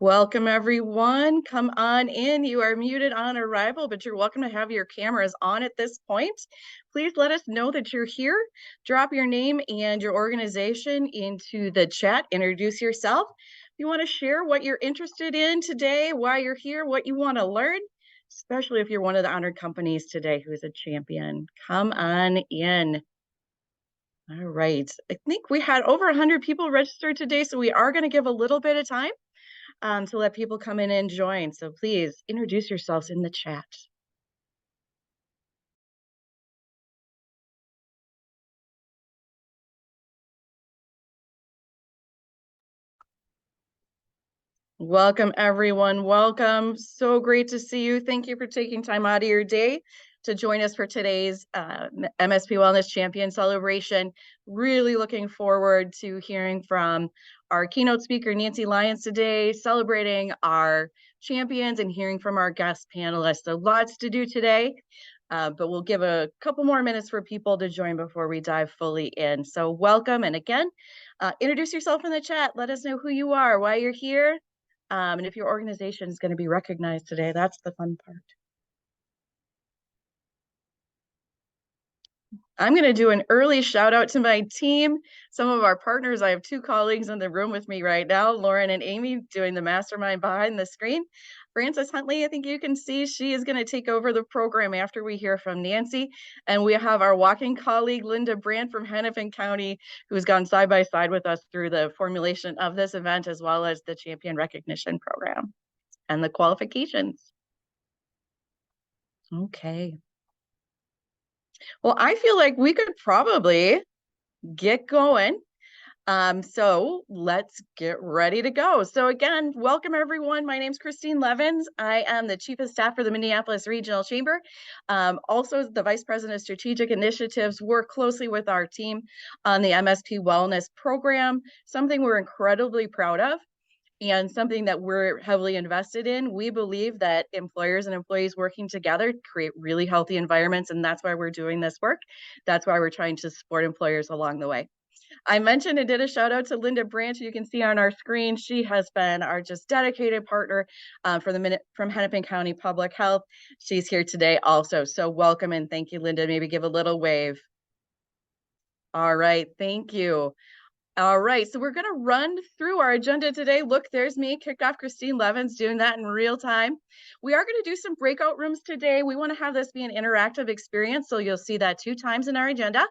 Welcome, everyone. Come on in. You are muted on arrival, but you're welcome to have your cameras on at this point. Please let us know that you're here. Drop your name and your organization into the chat. Introduce yourself. If you want to share what you're interested in today, why you're here, what you want to learn, especially if you're one of the honored companies today who is a champion. Come on in. All right. I think we had over 100 people registered today, so we are going to give a little bit of time to let people come in and join. So please introduce yourselves in the chat. Welcome, everyone. Welcome. So great to see you. Thank you for taking time out of your day to join us for today's MSP Wellness Champion Celebration. Really looking forward to hearing from our keynote speaker, Nancy Lyons, today, celebrating our champions and hearing from our guest panelists. So lots to do today, but we'll give a couple more minutes for people to join before we dive fully in. So welcome. And again, introduce yourself in the chat. Let us know who you are, why you're here. And if your organization is going to be recognized today, that's the fun part. I'm going to do an early shout out to my team, some of our partners. I have two colleagues in the room with me right now, Lauren and Amy, doing the mastermind behind the screen. Frances Huntley, I think you can see, she is going to take over the program after we hear from Nancy. And we have our walking colleague, Linda Brandt from Hennepin County, who's gone side by side with us through the formulation of this event, as well as the champion recognition program and the qualifications. Okay. Well, I feel like we could probably get going. So let's get ready to go. So again, welcome everyone. My name's Christine Levins. I am the Chief of Staff for the Minneapolis Regional Chamber. Also the Vice President of Strategic Initiatives, work closely with our team on the MSP Wellness Program, something we're incredibly proud of and something that we're heavily invested in. We believe that employers and employees working together create really healthy environments, and that's why we're doing this work. That's why we're trying to support employers along the way. I mentioned and did a shout out to Linda Branch. You can see on our screen, she has been our just dedicated partner from Hennepin County Public Health. She's here today also. So welcome and thank you, Linda. Maybe give a little wave. All right, thank you. All right, so we're going to run through our agenda today. Look, there's me, kicked off Christine Levins, doing that in real time. We are going to do some breakout rooms today. We want to have this be an interactive experience, so you'll see that 2 times in our agenda.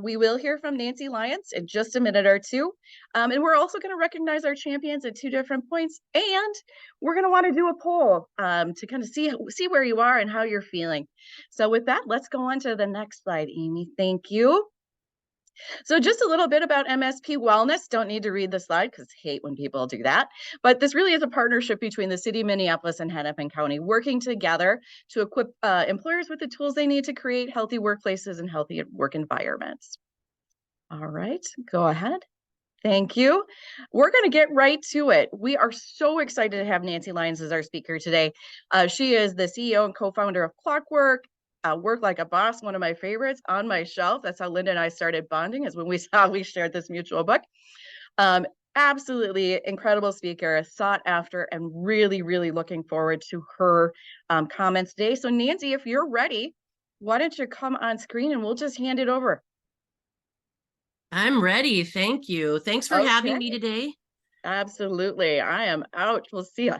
We will hear from Nancy Lyons in just a minute or two. And we're also going to recognize our champions at 2 different points. And we're going to want to do a poll to kind of see where you are and how you're feeling. So with that, let's go on to the next slide, Amy. Thank you. So just a little bit about MSP Wellness. Don't need to read the slide because I hate when people do that. But this really is a partnership between the city of Minneapolis and Hennepin County, working together to equip employers with the tools they need to create healthy workplaces and healthy work environments. All right, go ahead. Thank you. We're going to get right to it. We are so excited to have Nancy Lyons as our speaker today. She is the CEO and co-founder of Clockwork, Work Like a Boss, one of my favorites, on my shelf. That's how Linda and I started bonding, is when we shared this mutual book. Absolutely incredible speaker, sought after, and really, really looking forward to her comments today. So Nancy, if you're ready, why don't you come on screen and we'll just hand it over. I'm ready. Thank you. Thanks for having me today. Absolutely. I am out. We'll see you.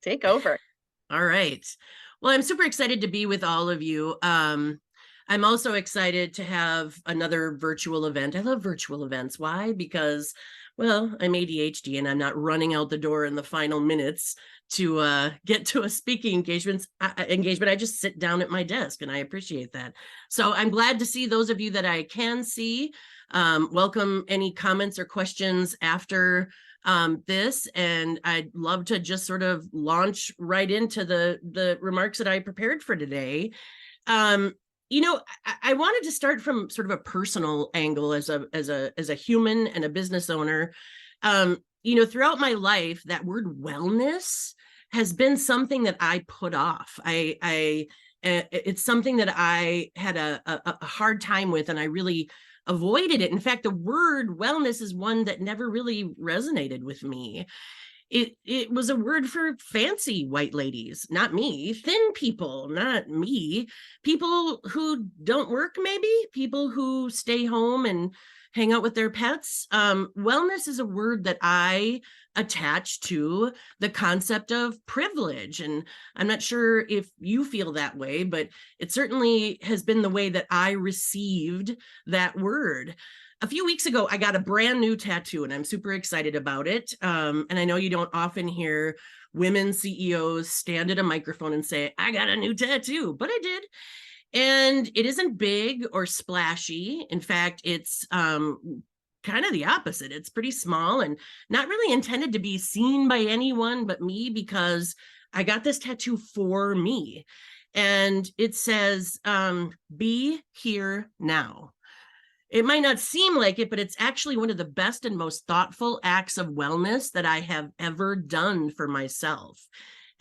Take over. All right. Well, I'm super excited to be with all of you. I'm also excited to have another virtual event. I love virtual events. Why? Because, well, I'm ADHD and I'm not running out the door in the final minutes to get to a speaking engagement. I just sit down at my desk and I appreciate that. So I'm glad to see those of you that I can see. Welcome any comments or questions after this, and I'd love to just sort of launch right into the remarks that I prepared for today. You know, I wanted to start from sort of a personal angle as a human and a business owner. You know, throughout my life, that word wellness has been something that I put off. It's something that I had a hard time with, and I really avoided it. In fact, the word wellness is one that never really resonated with me. it was a word for fancy white ladies, not me, thin people, not me, people who don't work, maybe people who stay home and hang out with their pets. Wellness is a word that I attach to the concept of privilege. And I'm not sure if you feel that way, but it certainly has been the way that I received that word. A few weeks ago, I got a brand new tattoo and I'm super excited about it. And I know you don't often hear women CEOs stand at a microphone and say, I got a new tattoo, but I did. And it isn't big or splashy. In fact, it's kind of the opposite. It's pretty small and not really intended to be seen by anyone but me, because I got this tattoo for me. And it says, be here now. It might not seem like it, but it's actually one of the best and most thoughtful acts of wellness that I have ever done for myself.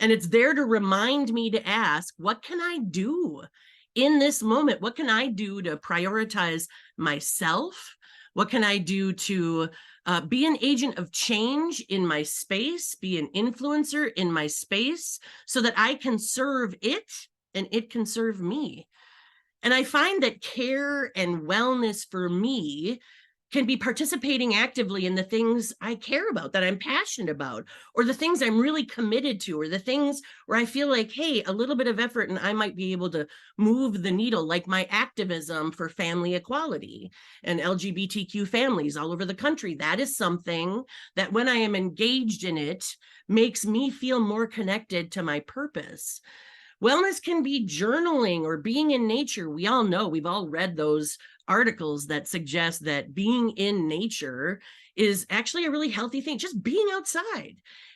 And it's there to remind me to ask, what can I do in this moment? What can I do to prioritize myself? What can I do to be an agent of change in my space, be an influencer in my space, so that I can serve it and it can serve me? And I find that care and wellness for me can be participating actively in the things I care about, that I'm passionate about, or the things I'm really committed to, or the things where I feel like, hey, a little bit of effort and I might be able to move the needle, like my activism for family equality and LGBTQ families all over the country. That is something that when I am engaged in it makes me feel more connected to my purpose. Wellness can be journaling or being in nature. We all know, we've all read those articles that suggest that being in nature is actually a really healthy thing, just being outside.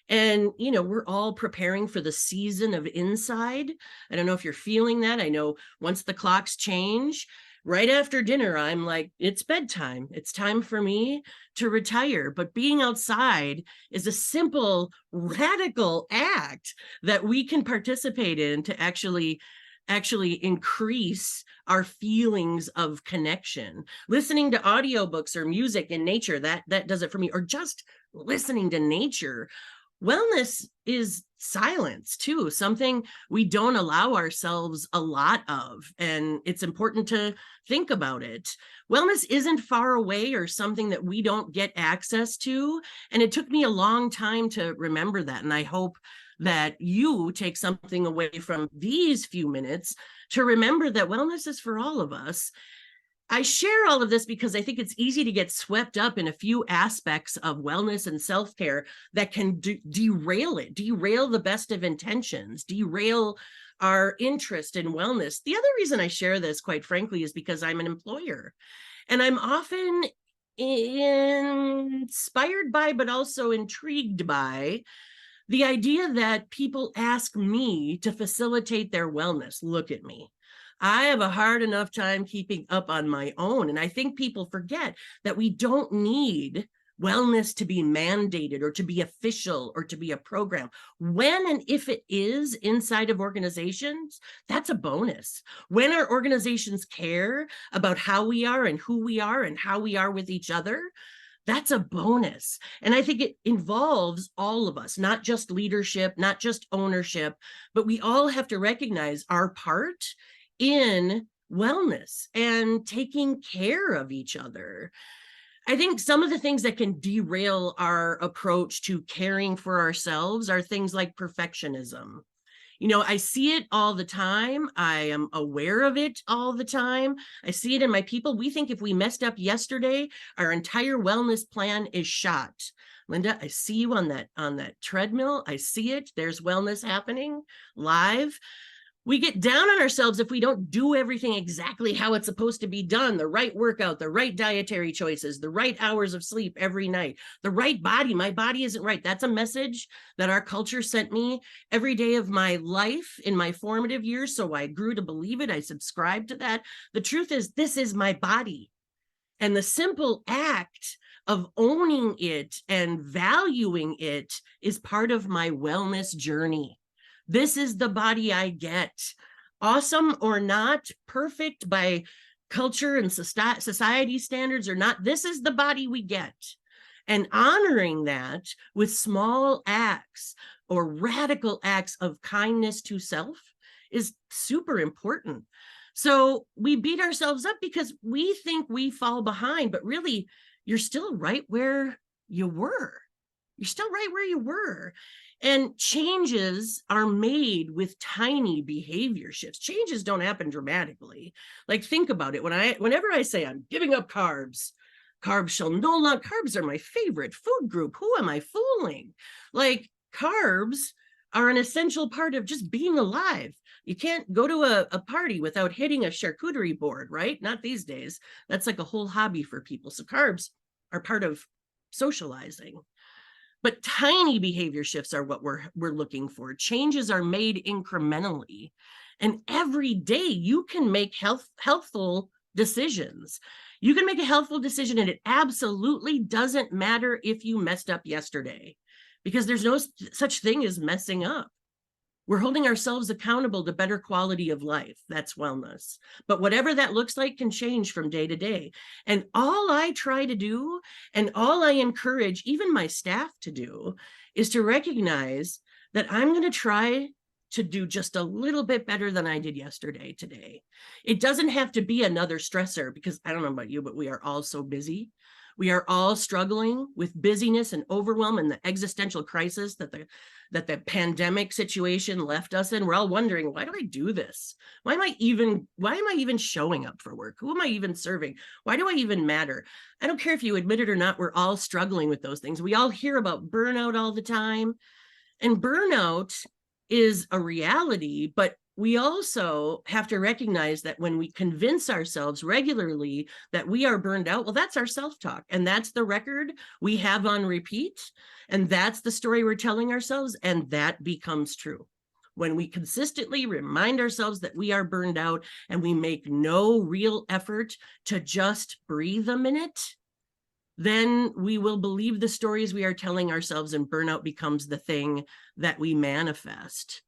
And, you know, we're all preparing for the season of inside. I don't know if you're feeling that. I know once the clocks change, right after dinner, I'm like, it's bedtime. It's time for me to retire. But being outside is a simple, radical act that we can participate in to actually increase our feelings of connection. Listening to audiobooks or music in nature, that does it for me. Or just listening to nature. Wellness is silence too, something we don't allow ourselves a lot of, and it's important to think about it. Wellness isn't far away or something that we don't get access to, and it took me a long time to remember that, and I hope that you take something away from these few minutes to remember that wellness is for all of us. I share all of this because I think it's easy to get swept up in a few aspects of wellness and self-care that can derail it, derail the best of intentions, derail our interest in wellness. The other reason I share this, quite frankly, is because I'm an employer, and I'm often inspired by, but also intrigued by, the idea that people ask me to facilitate their wellness. Look at me. I have a hard enough time keeping up on my own. And I think people forget that we don't need wellness to be mandated or to be official or to be a program. When and if it is inside of organizations, that's a bonus. When our organizations care about how we are and who we are and how we are with each other, that's a bonus. And I think it involves all of us, not just leadership, not just ownership, but we all have to recognize our part in wellness and taking care of each other. I think some of the things that can derail our approach to caring for ourselves are things like perfectionism. You know, I see it all the time. I am aware of it all the time. I see it in my people. We think if we messed up yesterday, our entire wellness plan is shot. Linda, I see you on that treadmill. I see it. There's wellness happening live. We get down on ourselves if we don't do everything exactly how it's supposed to be done, the right workout, the right dietary choices, the right hours of sleep every night, the right body. My body isn't right. That's a message that our culture sent me every day of my life in my formative years. So I grew to believe it. I subscribed to that. The truth is, this is my body. And the simple act of owning it and valuing it is part of my wellness journey. This is the body I get. Awesome or not, perfect by culture and society standards or not, this is the body we get. And honoring that with small acts or radical acts of kindness to self is super important. So we beat ourselves up because we think we fall behind, but really, you're still right where you were. You're still right where you were. And changes are made with tiny behavior shifts. Changes don't happen dramatically. Like, think about it. Whenever I say I'm giving up carbs, carbs shall no longer, carbs are my favorite food group. Who am I fooling? Like, carbs are an essential part of just being alive. You can't go to a party without hitting a charcuterie board, right? Not these days. That's like a whole hobby for people. So carbs are part of socializing. But tiny behavior shifts are what we're looking for. Changes are made incrementally. And every day you can make healthful decisions. You can make a healthful decision, and it absolutely doesn't matter if you messed up yesterday, because there's no such thing as messing up. We're holding ourselves accountable to better quality of life. That's wellness. But whatever that looks like can change from day to day. And all I try to do, and all I encourage even my staff to do, is to recognize that I'm going to try to do just a little bit better than I did yesterday today. It doesn't have to be another stressor, because I don't know about you, but we are all so busy. We are all struggling with busyness and overwhelm and the existential crisis that the pandemic situation left us in. We're all wondering, why do I do this? Why am I even showing up for work? Who am I even serving? Why do I even matter? I don't care if you admit it or not, we're all struggling with those things. We all hear about burnout all the time, and burnout is a reality, but we also have to recognize that when we convince ourselves regularly that we are burned out, well, that's our self-talk, and that's the record we have on repeat, and that's the story we're telling ourselves, and that becomes true. When we consistently remind ourselves that we are burned out and we make no real effort to just breathe a minute, then we will believe the stories we are telling ourselves, and burnout becomes the thing that we manifest.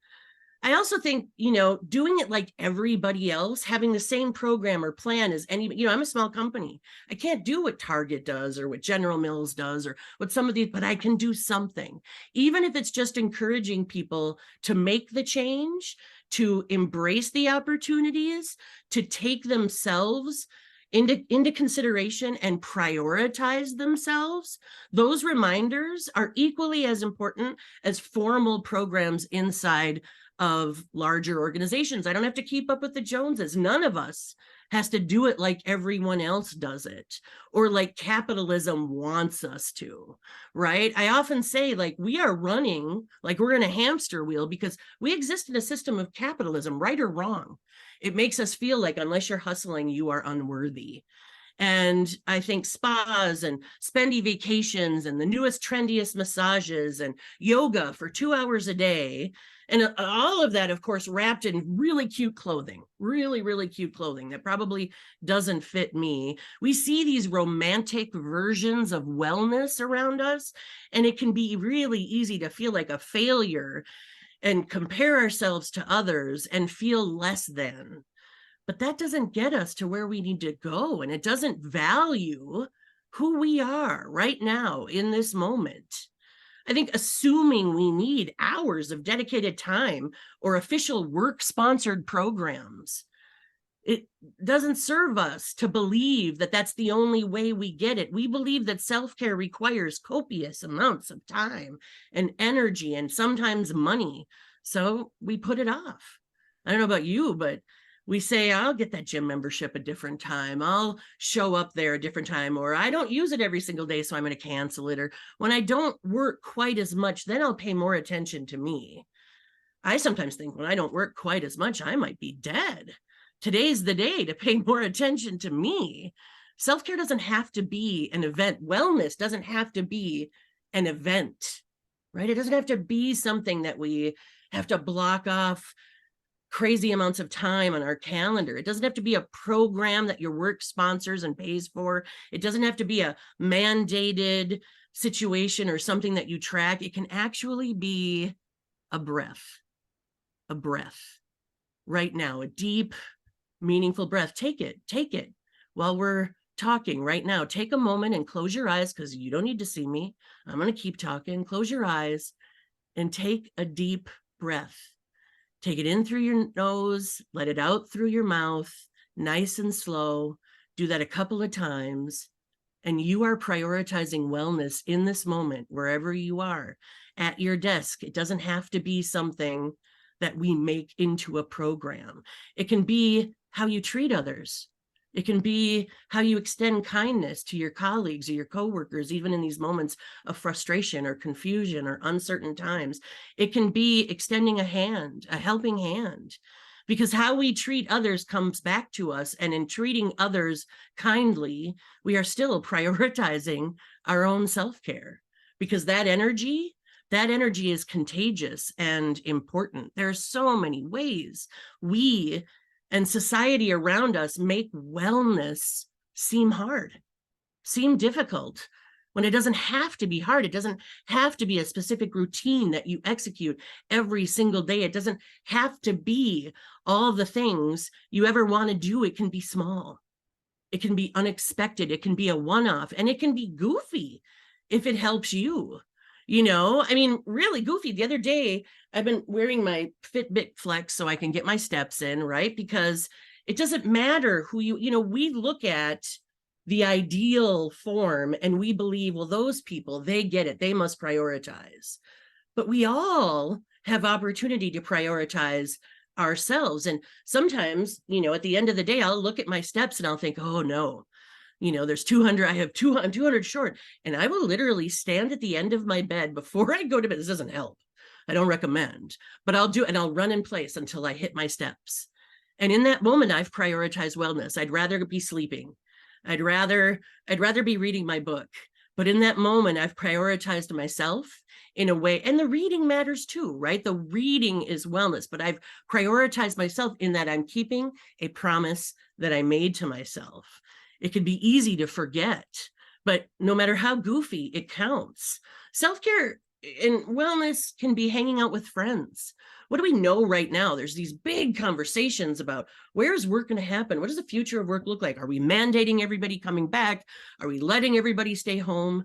I also think, doing it like everybody else, having the same program or plan as any, I'm a small company. I can't do what Target does or what General Mills does or what some of these, but I can do something. Even if it's just encouraging people to make the change, to embrace the opportunities, to take themselves into consideration and prioritize themselves. Those reminders are equally as important as formal programs inside of larger organizations. I don't have to keep up with the Joneses. None of us has to do it like everyone else does it, or like capitalism wants us to, right? I often say, like, we are running like we're in a hamster wheel because we exist in a system of capitalism, right or wrong. It makes us feel like unless you're hustling, you are unworthy. And I think spas and spendy vacations and the newest, trendiest massages and yoga for 2 hours a day, and all of that, of course, wrapped in really cute clothing, really, really cute clothing that probably doesn't fit me. We see these romantic versions of wellness around us, and it can be really easy to feel like a failure and compare ourselves to others and feel less than. But that doesn't get us to where we need to go, and it doesn't value who we are right now in this moment. I think assuming we need hours of dedicated time or official work-sponsored programs, it doesn't serve us to believe that that's the only way we get it. We believe that self-care requires copious amounts of time and energy and sometimes money. So we put it off. I don't know about you, but we say, I'll get that gym membership a different time. I'll show up there a different time, or I don't use it every single day, so I'm going to cancel it. Or when I don't work quite as much, then I'll pay more attention to me. I sometimes think when I don't work quite as much, I might be dead. Today's the day to pay more attention to me. Self-care doesn't have to be an event. Wellness doesn't have to be an event, right? It doesn't have to be something that we have to block off crazy amounts of time on our calendar. It doesn't have to be a program that your work sponsors and pays for. It doesn't have to be a mandated situation or something that you track. It can actually be a breath right now, a deep, meaningful breath. Take it while we're talking right now, take a moment and close your eyes, because you don't need to see me. I'm going to keep talking. Close your eyes and take a deep breath. Take it in through your nose, let it out through your mouth, nice and slow. Do that a couple of times. And you are prioritizing wellness in this moment, wherever you are, at your desk. It doesn't have to be something that we make into a program. It can be how you treat others. It can be how you extend kindness to your colleagues or your coworkers, even in these moments of frustration or confusion or uncertain times. It can be extending a hand, a helping hand, because how we treat others comes back to us. And in treating others kindly, we are still prioritizing our own self-care, because that energy is contagious and important. There are so many ways we and society around us make wellness seem hard, seem difficult, when it doesn't have to be hard. It doesn't have to be a specific routine that you execute every single day. It doesn't have to be all the things you ever want to do. It can be small. It can be unexpected. It can be a one-off, and it can be goofy if it helps you. I mean, really goofy. The other day, I've been wearing my Fitbit Flex so I can get my steps in, right? Because it doesn't matter who we look at the ideal form and we believe, well, those people, they get it. They must prioritize. But we all have opportunity to prioritize ourselves. And sometimes, at the end of the day, I'll look at my steps and I'll think, oh no, there's 200, I have 200, I'm 200 short. And I will literally stand at the end of my bed before I go to bed. This doesn't help. I don't recommend, but I'll run in place until I hit my steps. And in that moment, I've prioritized wellness. I'd rather be sleeping. I'd rather be reading my book. But in that moment, I've prioritized myself in a way, and the reading matters too, right? The reading is wellness, but I've prioritized myself in that I'm keeping a promise that I made to myself. It can be easy to forget, but no matter how goofy, it counts. Self-care and wellness can be hanging out with friends. What do we know right now? There's these big conversations about, where's work going to happen? What does the future of work look like? Are we mandating everybody coming back? Are we letting everybody stay home?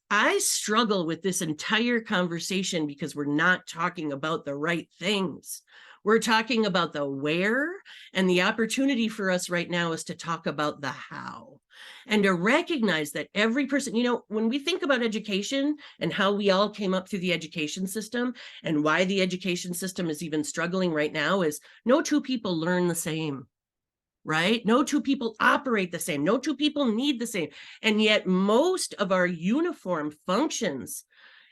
I struggle with this entire conversation because we're not talking about the right things. We're talking about the where, and the opportunity for us right now is to talk about the how, and to recognize that every person, when we think about education and how we all came up through the education system, and why the education system is even struggling right now, is no two people learn the same, right? No two people operate the same. No two people need the same. And yet most of our uniform functions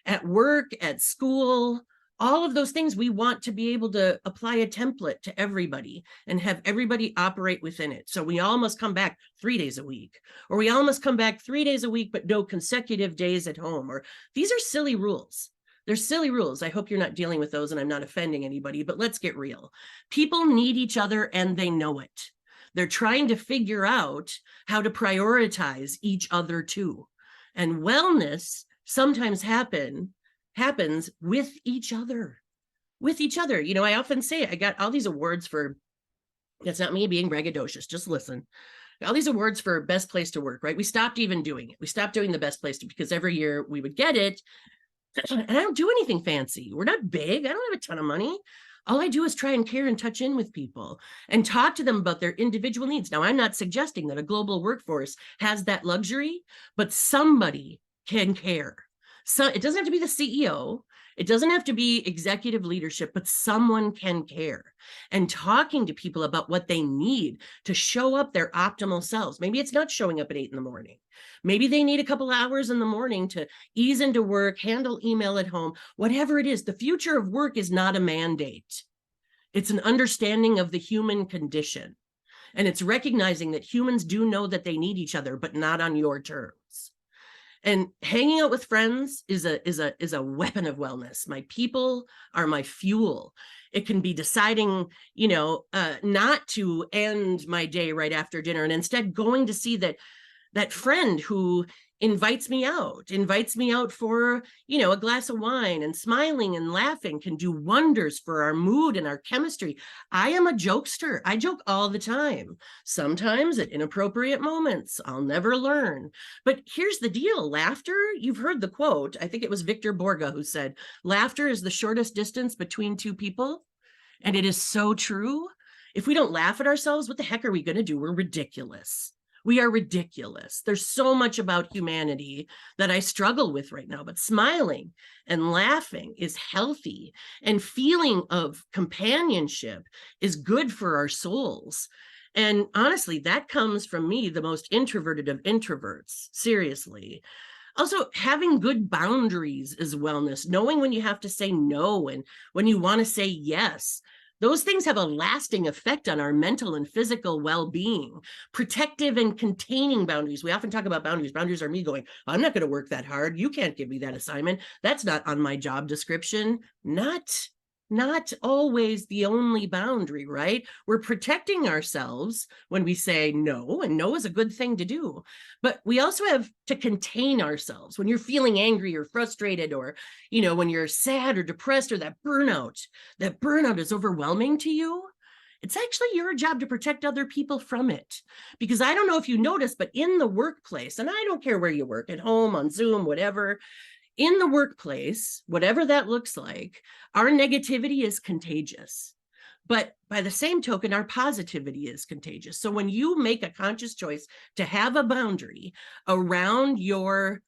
at work, at school, all of those things, we want to be able to apply a template to everybody and have everybody operate within it. So we all must come back 3 days a week, or we all must come back 3 days a week, but no consecutive days at home. Or these are silly rules. They're silly rules. I hope you're not dealing with those and I'm not offending anybody, but let's get real. People need each other and they know it. They're trying to figure out how to prioritize each other too. And wellness sometimes happens with each other. I often say, I got all these awards for, that's not me being braggadocious, just listen. All these awards for best place to work, right? We stopped even doing it. We stopped doing the best place to, because every year we would get it. And I don't do anything fancy. We're not big. I don't have a ton of money. All I do is try and care and touch in with people and talk to them about their individual needs. Now, I'm not suggesting that a global workforce has that luxury, but somebody can care. So it doesn't have to be the CEO. It doesn't have to be executive leadership, but someone can care. And talking to people about what they need to show up their optimal selves. Maybe it's not showing up at 8 in the morning. Maybe they need a couple hours in the morning to ease into work, handle email at home, whatever it is. The future of work is not a mandate. It's an understanding of the human condition. And it's recognizing that humans do know that they need each other, but not on your terms. And hanging out with friends is a weapon of wellness. My people are my fuel. It can be deciding, not to end my day right after dinner, and instead going to see that friend who invites me out for, a glass of wine, and smiling and laughing can do wonders for our mood and our chemistry. I am a jokester. I joke all the time, sometimes at inappropriate moments. I'll never learn. But here's the deal. Laughter, you've heard the quote. I think it was Victor Borga who said, laughter is the shortest distance between two people. And it is so true. If we don't laugh at ourselves, what the heck are we going to do? We're ridiculous. We are ridiculous. There's so much about humanity that I struggle with right now, but smiling and laughing is healthy, and feeling of companionship is good for our souls. And honestly, that comes from me, the most introverted of introverts, seriously. Also, having good boundaries is wellness, knowing when you have to say no and when you want to say yes. Those things have a lasting effect on our mental and physical well-being. Protective and containing boundaries. We often talk about boundaries. Boundaries are me going, I'm not going to work that hard. You can't give me that assignment. That's not on my job description. Not always the only boundary, right? We're protecting ourselves when we say no, and no is a good thing to do. But we also have to contain ourselves when you're feeling angry or frustrated, or, when you're sad or depressed, or that burnout is overwhelming to you. It's actually your job to protect other people from it. Because I don't know if you noticed, but in the workplace, and I don't care where you work, at home, on Zoom, whatever, in the workplace, whatever that looks like, our negativity is contagious. But by the same token, our positivity is contagious. So when you make a conscious choice to have a boundary around your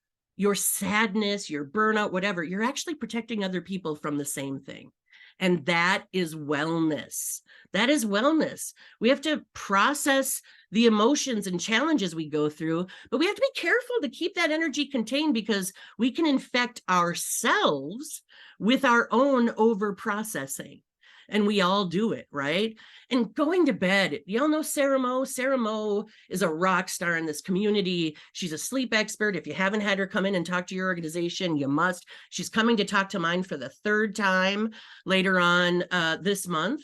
sadness, your burnout, whatever, you're actually protecting other people from the same thing. And that is wellness. That is wellness. We have to process the emotions and challenges we go through, but we have to be careful to keep that energy contained, because we can infect ourselves with our own over processing. And we all do it, right? And going to bed, y'all know Sarah Mo. Sarah Mo is a rock star in this community. She's a sleep expert. If you haven't had her come in and talk to your organization, you must. She's coming to talk to mine for the third time later on this month.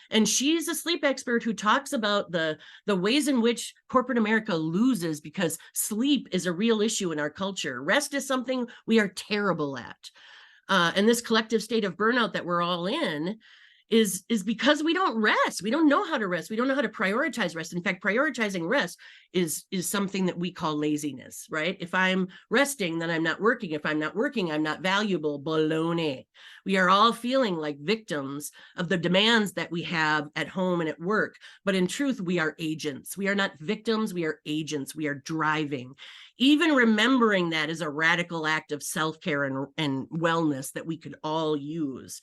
And she's a sleep expert who talks about the ways in which corporate America loses because sleep is a real issue in our culture. Rest is something we are terrible at. And this collective state of burnout that we're all in is because we don't rest. We don't know how to rest. We don't know how to prioritize rest. In fact, prioritizing rest is something that we call laziness, right? If I'm resting, then I'm not working. If I'm not working, I'm not valuable. Baloney. We are all feeling like victims of the demands that we have at home and at work. But in truth, we are agents. We are not victims. We are agents. We are driving. Even remembering that is a radical act of self-care and wellness that we could all use.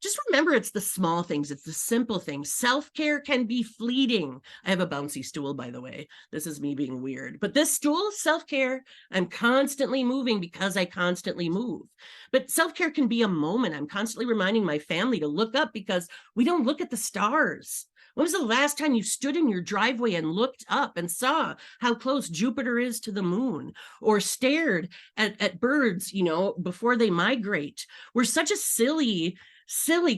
Just remember, it's the small things. It's the simple things. Self-care can be fleeting. I have a bouncy stool, by the way. This is me being weird. But this stool, self-care, I'm constantly moving because I constantly move. But self-care can be a moment. I'm constantly reminding my family to look up because we don't look at the stars. When was the last time you stood in your driveway and looked up and saw how close Jupiter is to the moon, or stared at birds, before they migrate? We're such a silly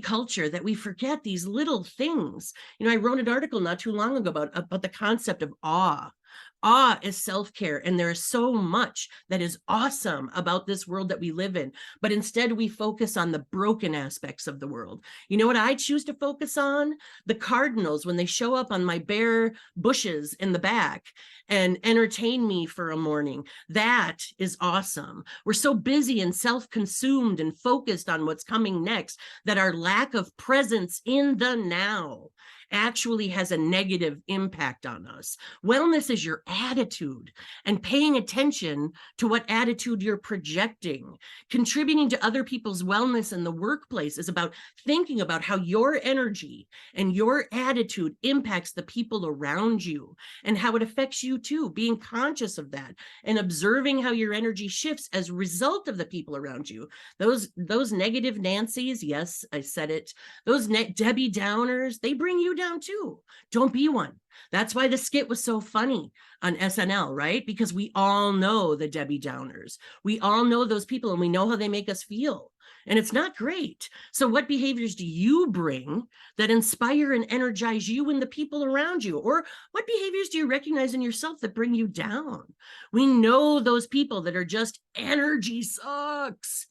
culture that we forget these little things. I wrote an article not too long ago about the concept of awe. Awe is self-care, and there is so much that is awesome about this world that we live in, but instead we focus on the broken aspects of the world. You know what I choose to focus on? The cardinals, when they show up on my bare bushes in the back and entertain me for a morning. That is awesome. We're so busy and self-consumed and focused on what's coming next that our lack of presence in the now actually has a negative impact on us. Wellness is your attitude, and paying attention to what attitude you're projecting. Contributing to other people's wellness in the workplace is about thinking about how your energy and your attitude impacts the people around you and how it affects you too. Being conscious of that and observing how your energy shifts as a result of the people around you. Those negative Nancys, yes, I said it, those Debbie Downers, they bring you down too. Don't be one. That's why the skit was so funny on SNL, right? Because we all know the Debbie Downers. We all know those people, and we know how they make us feel. and it's not great. So what behaviors do you bring that inspire and energize you and the people around you? Or what behaviors do you recognize in yourself that bring you down? We know those people that are just energy sucks.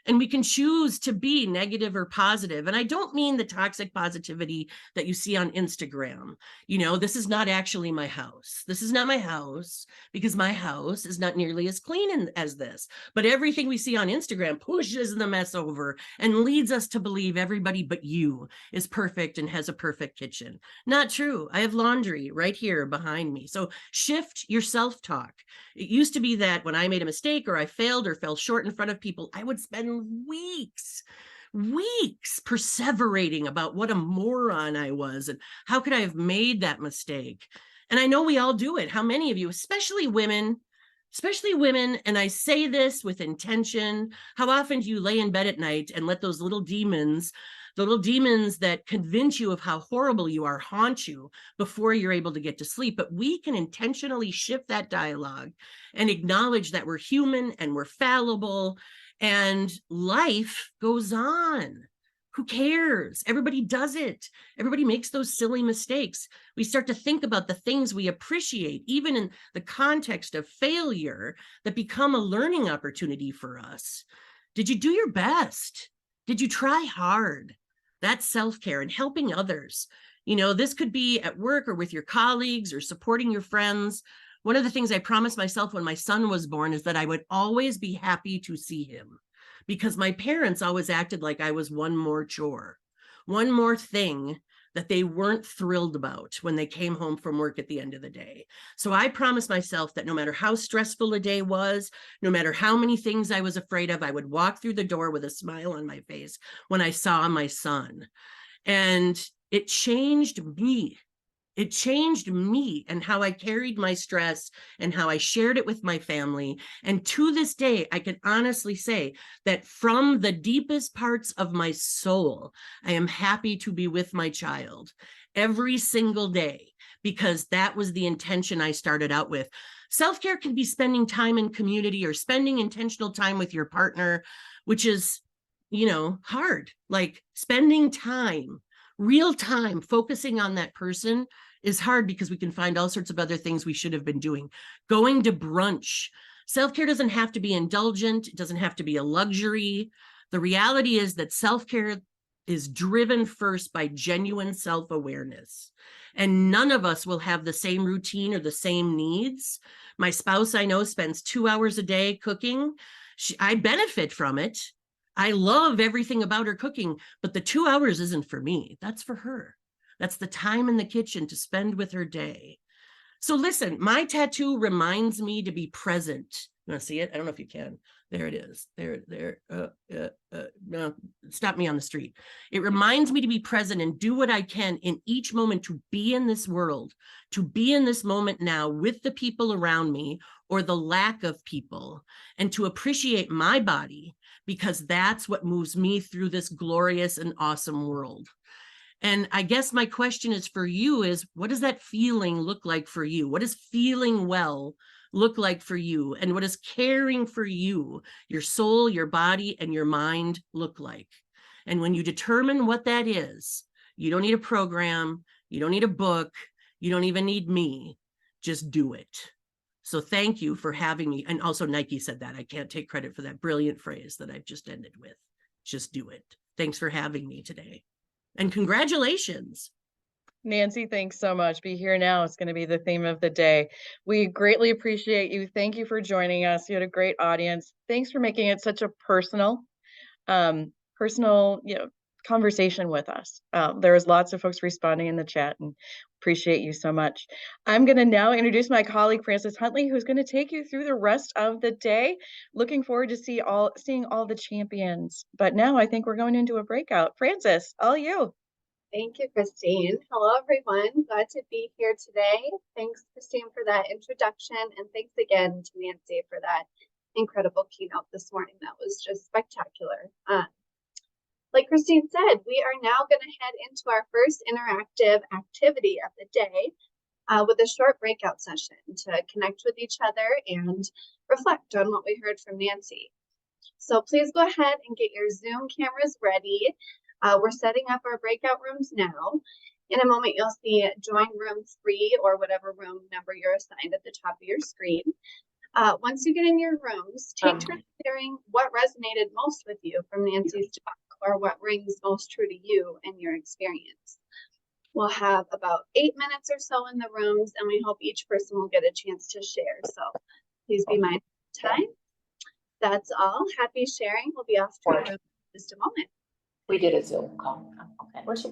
And we can choose to be negative or positive. And I don't mean the toxic positivity that you see on Instagram. You know, this is not actually my house. This is not my house, because my house is not nearly as clean as this. But everything we see on Instagram pushes the mess over and leads us to believe everybody but you is perfect and has a perfect kitchen. Not true. I have laundry right here behind me. So shift your self-talk. It used to be that when I made a mistake or I failed or fell short in front of people, I would spend weeks perseverating about what a moron I was and how could I have made that mistake. And I know we all do it. How many of you, especially women, and I say this with intention, how often do you lay in bed at night and let those little demons, the little demons that convince you of how horrible you are, haunt you before you're able to get to sleep? But we can intentionally shift that dialogue and acknowledge that we're human and we're fallible and life goes on. Who cares? Everybody does it. Everybody makes those silly mistakes. We start to think about the things we appreciate, even in the context of failure, that become a learning opportunity for us. Did you do your best? Did you try hard? That's self-care and helping others. You know, this could be at work or with your colleagues or supporting your friends. One of the things I promised myself when my son was born is that I would always be happy to see him, because my parents always acted like I was one more chore, one more thing that they weren't thrilled about when they came home from work at the end of the day. So I promised myself that no matter how stressful a day was, no matter how many things I was afraid of, I would walk through the door with a smile on my face when I saw my son. And it changed me. It changed me and how I carried my stress and how I shared it with my family. And to this day, I can honestly say that from the deepest parts of my soul, I am happy to be with my child every single day, because that was the intention I started out with. Self-care can be spending time in community or spending intentional time with your partner, which is, you know, hard. Like spending time, real time, focusing on that person is hard, because we can find all sorts of other things we should have been doing. Going to brunch. Self-care doesn't have to be indulgent. It doesn't have to be a luxury. The reality is that self-care is driven first by genuine self-awareness. And none of us will have the same routine or the same needs. My spouse, I know, spends 2 hours a day cooking. I benefit from it. I love everything about her cooking, but the 2 hours isn't for me. That's for her. That's the time in the kitchen to spend with her day. So listen, my tattoo reminds me to be present. You want to see it? I don't know if you can. There it is. There. No, stop me on the street. It reminds me to be present and do what I can in each moment to be in this world, to be in this moment now with the people around me or the lack of people, and to appreciate my body, because that's what moves me through this glorious and awesome world. And I guess my question is for you is, what does that feeling look like for you? What does feeling well look like for you? And what does caring for you, your soul, your body, and your mind look like? And when you determine what that is, you don't need a program, you don't need a book, you don't even need me, just do it. So thank you for having me. And also Nike said that. I can't take credit for that brilliant phrase that I've just ended with. Just do it. Thanks for having me today. And congratulations. Nancy, thanks so much. Be here now. It's going to be the theme of the day. We greatly appreciate you. Thank you for joining us. You had a great audience. Thanks for making it such a personal, conversation with us. There was lots of folks responding in the chat, and appreciate you so much. I'm going to now introduce my colleague, Frances Huntley, who's going to take you through the rest of the day. Looking forward to seeing all the champions. But now I think we're going into a breakout. Frances, all you. Thank you, Christine. Hello, everyone. Glad to be here today. Thanks, Christine, for that introduction. And thanks again to Nancy for that incredible keynote this morning. That was just spectacular. Like Christine said, we are now going to head into our first interactive activity of the day with a short breakout session to connect with each other and reflect on what we heard from Nancy. So please go ahead and get your Zoom cameras ready. We're setting up our breakout rooms now. In a moment, you'll see join room 3 or whatever room number you're assigned at the top of your screen. Once you get in your rooms, take turns sharing what resonated most with you from Nancy's talk, or what rings most true to you and your experience. We'll have about 8 minutes or so in the rooms, and we hope each person will get a chance to share. So please be mindful of time. That's all. Happy sharing. We'll be off to our room in just a moment. We did a Zoom call. Okay. Where's she?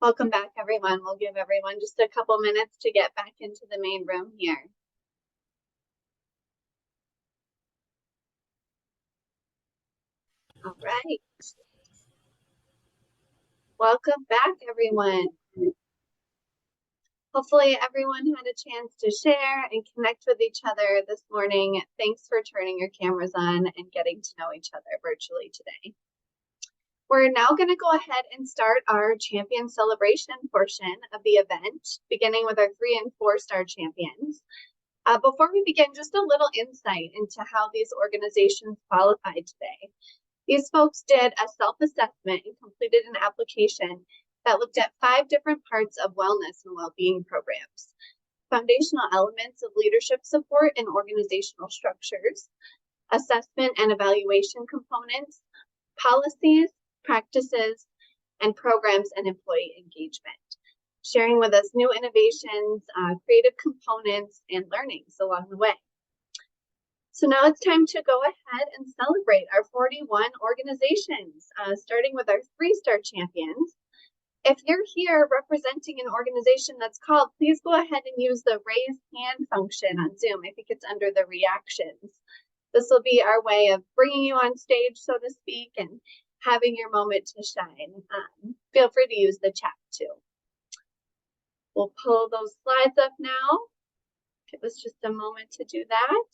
Welcome back, everyone. We'll give everyone just a couple minutes to get back into the main room here. All right. Welcome back, everyone. Hopefully everyone had a chance to share and connect with each other this morning. Thanks for turning your cameras on and getting to know each other virtually today. We're now going to go ahead and start our champion celebration portion of the event, beginning with our 3- and 4-star champions. Before we begin, just a little insight into how these organizations qualified today. These folks did a self-assessment and completed an application that looked at 5 different parts of wellness and well-being programs. Foundational elements of leadership support and organizational structures, assessment and evaluation components, policies, practices, and programs and employee engagement. Sharing with us new innovations, creative components, and learnings along the way. So now it's time to go ahead and celebrate our 41 organizations, starting with our 3-star champions. If you're here representing an organization that's called, please go ahead and use the raise hand function on Zoom. I think it's under the reactions. This will be our way of bringing you on stage, so to speak, and having your moment to shine. Feel free to use the chat too. We'll pull those slides up now. Give us just a moment to do that.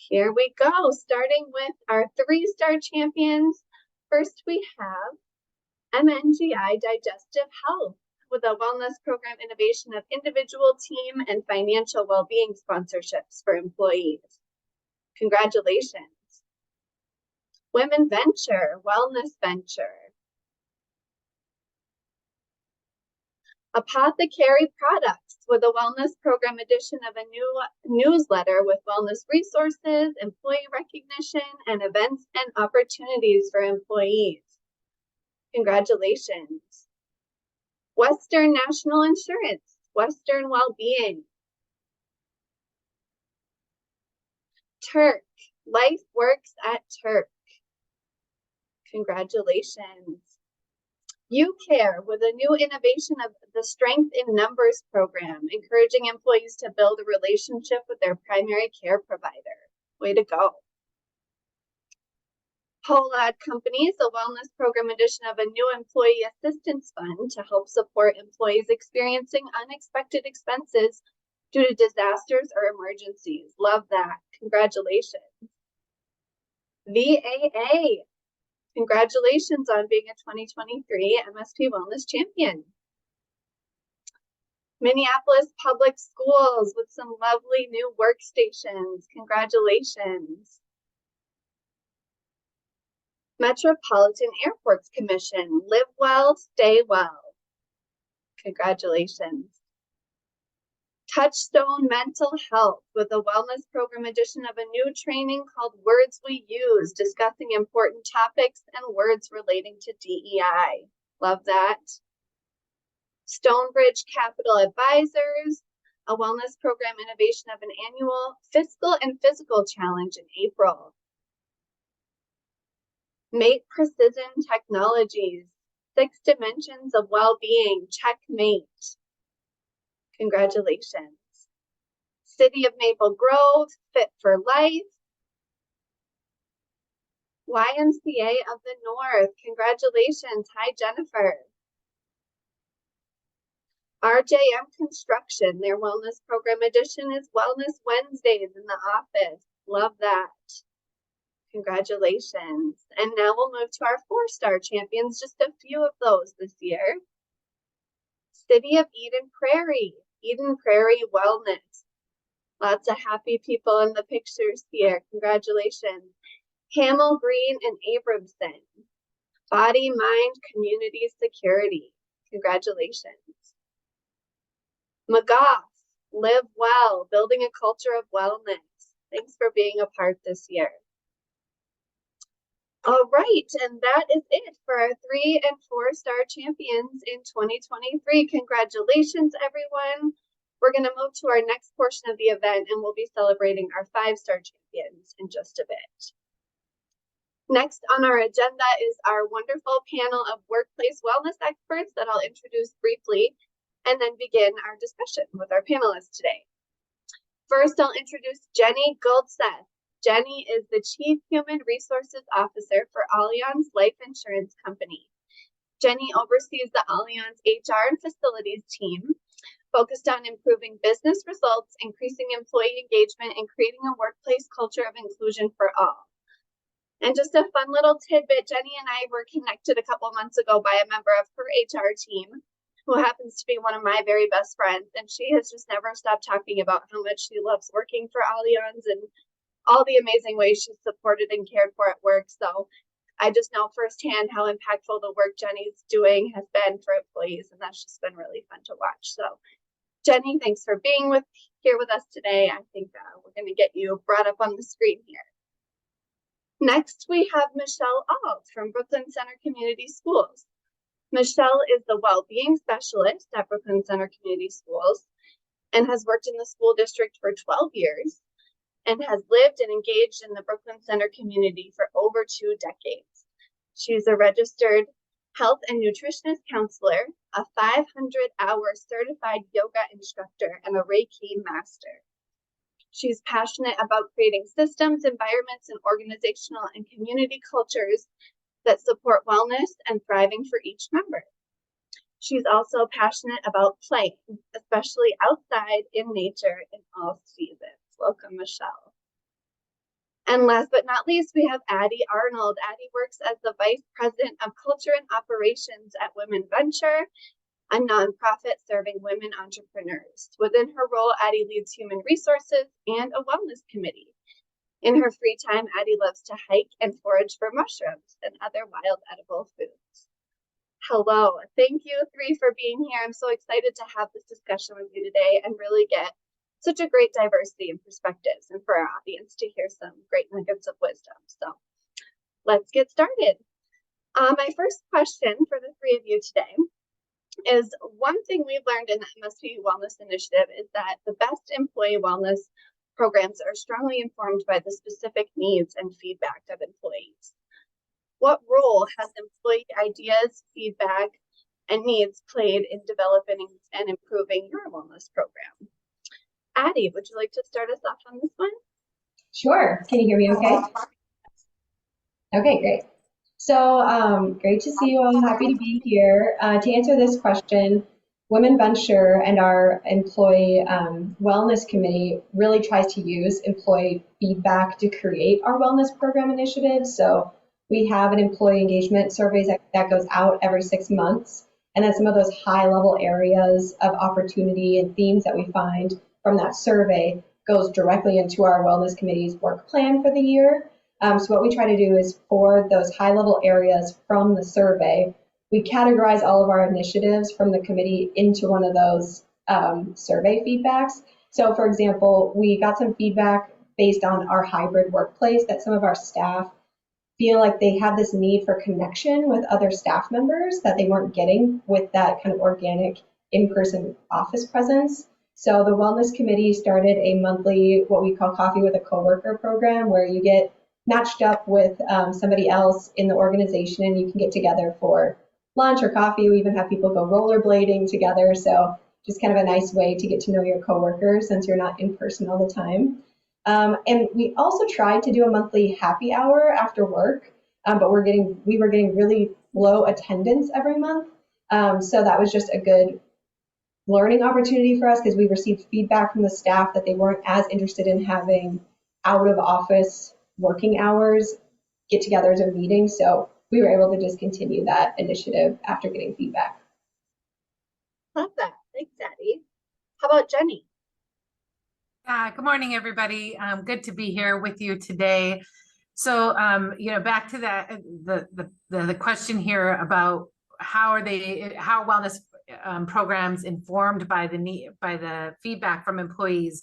Here we go, starting with our 3-star champions. First, we have MNGI Digestive Health with a wellness program innovation of individual, team, and financial well-being sponsorships for employees. Congratulations. Women Venture, Wellness Venture. Apothecary Products with a wellness program edition of a new newsletter with wellness resources, employee recognition, and events and opportunities for employees. Congratulations. Western National Insurance, Western Wellbeing. Turk, Life Works at Turk. Congratulations. UCare with a new innovation of the Strength in Numbers program, encouraging employees to build a relationship with their primary care provider. Way to go. Polad Companies, a wellness program edition of a new employee assistance fund to help support employees experiencing unexpected expenses due to disasters or emergencies. Love that. Congratulations. VAA. Congratulations on being a 2023 mspWellness champion. Minneapolis Public Schools with some lovely new workstations. Congratulations. Metropolitan Airports Commission, Live Well, Stay Well. Congratulations. Touchstone Mental Health with a wellness program edition of a new training called Words We Use, discussing important topics and words relating to DEI. Love that. Stonebridge Capital Advisors, a wellness program innovation of an annual fiscal and physical challenge in April. Mate Precision Technologies, 6 dimensions of well-being, checkmate. Congratulations. City of Maple Grove, Fit for Life. YMCA of the North, congratulations. Hi, Jennifer. RJM Construction, their wellness program edition is Wellness Wednesdays in the office. Love that. Congratulations. And now we'll move to our 4-star champions, just a few of those this year. City of Eden Prairie Wellness. Lots of happy people in the pictures here. Congratulations. Hamel Green and Abramson. Body, Mind, Community Security. Congratulations. McGough, Live Well, Building a Culture of Wellness. Thanks for being a part this year. All right, and that is it for our 3- and 4-star champions in 2023. Congratulations, everyone. We're going to move to our next portion of the event, and we'll be celebrating our 5-star champions in just a bit. Next on our agenda is our wonderful panel of workplace wellness experts that I'll introduce briefly and then begin our discussion with our panelists today. First, I'll introduce Jenny Goldseth. Jenny is the Chief Human Resources Officer for Allianz Life Insurance Company. Jenny oversees the Allianz HR and facilities team, focused on improving business results, increasing employee engagement, and creating a workplace culture of inclusion for all. And just a fun little tidbit, Jenny and I were connected a couple months ago by a member of her HR team who happens to be one of my very best friends. And she has just never stopped talking about how much she loves working for Allianz and all the amazing ways she's supported and cared for at work. So I just know firsthand how impactful the work Jenny's doing has been for employees. And that's just been really fun to watch. So Jenny, thanks for being here with us today. I think we're going to get you brought up on the screen here. Next, we have Michelle Alt from Brooklyn Center Community Schools. Michelle is the well-being specialist at Brooklyn Center Community Schools and has worked in the school district for 12 years and has lived and engaged in the Brooklyn Center community for over 2 decades. She's a registered health and nutritionist counselor, a 500-hour certified yoga instructor, and a Reiki master. She's passionate about creating systems, environments, and organizational and community cultures that support wellness and thriving for each member. She's also passionate about playing, especially outside in nature in all seasons. Welcome, Michelle. And last but not least, we have Addie Arnold. Addie works as the Vice President of Culture and Operations at Women Venture, a nonprofit serving women entrepreneurs. Within her role, Addie leads human resources and a wellness committee. In her free time, Addie loves to hike and forage for mushrooms and other wild edible foods. Hello, thank you three for being here. I'm so excited to have this discussion with you today and really get such a great diversity in perspectives and for our audience to hear some great nuggets of wisdom. So let's get started. My first question for the three of you today is, one thing we've learned in the MSP Wellness Initiative is that the best employee wellness programs are strongly informed by the specific needs and feedback of employees. What role has employee ideas, feedback, and needs played in developing and improving your wellness program? Addie, would you like to start us off on this one? Sure. Can you hear me okay? Okay, great. So great to see you all. Happy to be here. To answer this question, Women Venture and our employee wellness committee really tries to use employee feedback to create our wellness program initiatives. So we have an employee engagement survey that goes out every 6 months. And then some of those high level areas of opportunity and themes that we find from that survey goes directly into our wellness committee's work plan for the year. So what we try to do is, for those high level areas from the survey, we categorize all of our initiatives from the committee into one of those survey feedbacks. So for example, we got some feedback based on our hybrid workplace that some of our staff feel like they have this need for connection with other staff members that they weren't getting with that kind of organic in-person office presence. So the wellness committee started a monthly, what we call Coffee with a Coworker program, where you get matched up with somebody else in the organization and you can get together for lunch or coffee. We even have people go rollerblading together. So just kind of a nice way to get to know your coworkers since you're not in person all the time. And we also tried to do a monthly happy hour after work, but we were getting really low attendance every month. So that was just a good learning opportunity for us, because we received feedback from the staff that they weren't as interested in having out of office working hours get-togethers or meetings. So we were able to just continue that initiative after getting feedback. Love that. Thanks, Addie. How about Jenny? Good morning, everybody. Good to be here with you today. So, back to that, the question here about how wellness programs informed by the feedback from employees.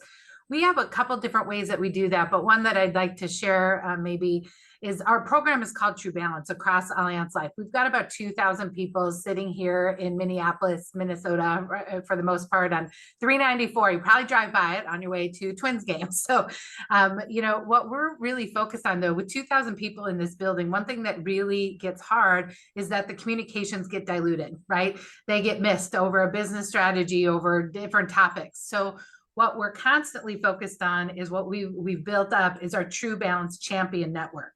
we have a couple different ways that we do that, but one that I'd like to share maybe is our program is called True Balance across Alliance Life. We've got about 2,000 people sitting here in Minneapolis, Minnesota, for the most part on 394. You probably drive by it on your way to Twins games. So, what we're really focused on though, with 2,000 people in this building, one thing that really gets hard is that the communications get diluted, right? They get missed over a business strategy, over different topics. So what we're constantly focused on is what we've built up is our True Balance Champion Network.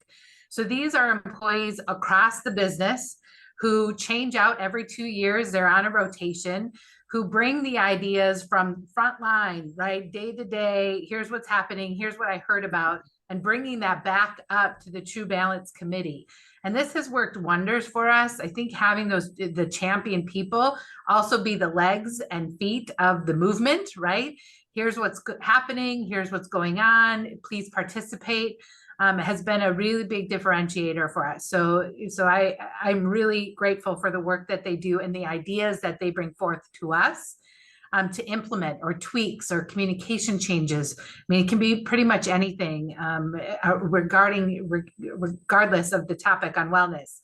So these are employees across the business who change out every 2 years. They're on a rotation, who bring the ideas from frontline, right? Day to day, here's what's happening, here's what I heard about, and bringing that back up to the True Balance Committee. And this has worked wonders for us. I think having the champion people also be the legs and feet of the movement, right? Here's what's happening, here's what's going on, please participate, has been a really big differentiator for us. So I'm really grateful for the work that they do and the ideas that they bring forth to us to implement, or tweaks or communication changes. I mean, it can be pretty much anything regardless of the topic on wellness.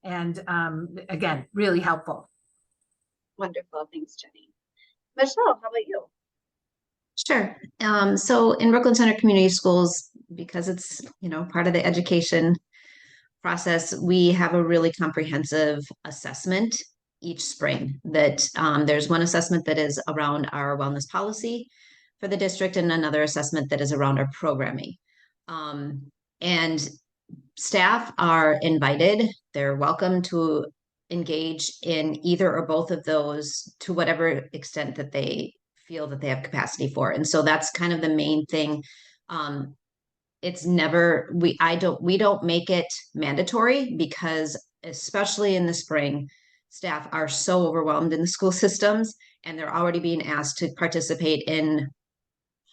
And again, really helpful. Wonderful. Thanks, Jenny. Michelle, how about you? Sure. So in Brooklyn Center Community Schools, because it's, part of the education process, we have a really comprehensive assessment each spring that there's one assessment that is around our wellness policy for the district and another assessment that is around our programming. And staff are invited, they're welcome to engage in either or both of those to whatever extent that they feel that they have capacity for. And so that's kind of the main thing. It's never, we don't make it mandatory, because especially in the spring, staff are so overwhelmed in the school systems, and they're already being asked to participate in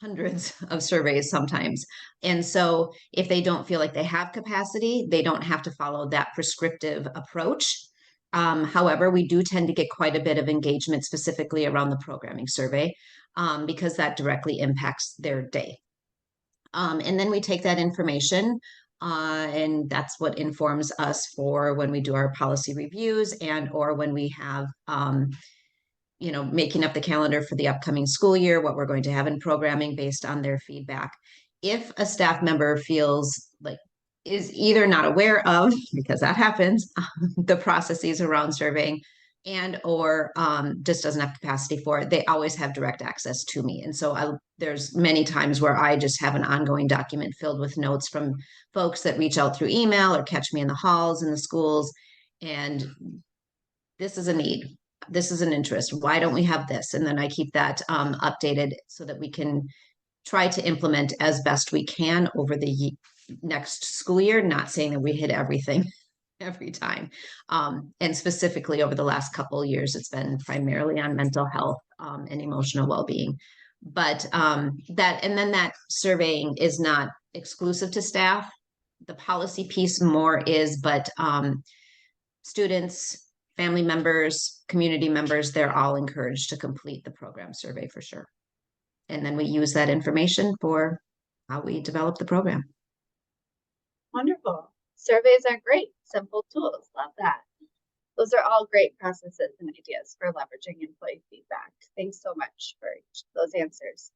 hundreds of surveys sometimes. And so if they don't feel like they have capacity, they don't have to follow that prescriptive approach. However, we do tend to get quite a bit of engagement specifically around the programming survey, because that directly impacts their day. And then we take that information, and that's what informs us for when we do our policy reviews and or when we have making up the calendar for the upcoming school year, what we're going to have in programming based on their feedback. If a staff member feels like is either not aware of, because that happens, the processes around surveying, and or just doesn't have capacity for it, they always have direct access to me. And so there's many times where I just have an ongoing document filled with notes from folks that reach out through email or catch me in the halls in the schools. And this is a need. This is an interest. Why don't we have this? And then I keep that updated so that we can try to implement as best we can over the next school year, not saying that we hit everything every time. And specifically over the last couple of years, it's been primarily on mental health and emotional well-being. But that surveying is not exclusive to staff. The policy piece more is, but students, family members, community members, they're all encouraged to complete the program survey for sure. And then we use that information for how we develop the program. Wonderful. Surveys are great. Simple tools. Love that. Those are all great processes and ideas for leveraging employee feedback. Thanks so much for those answers.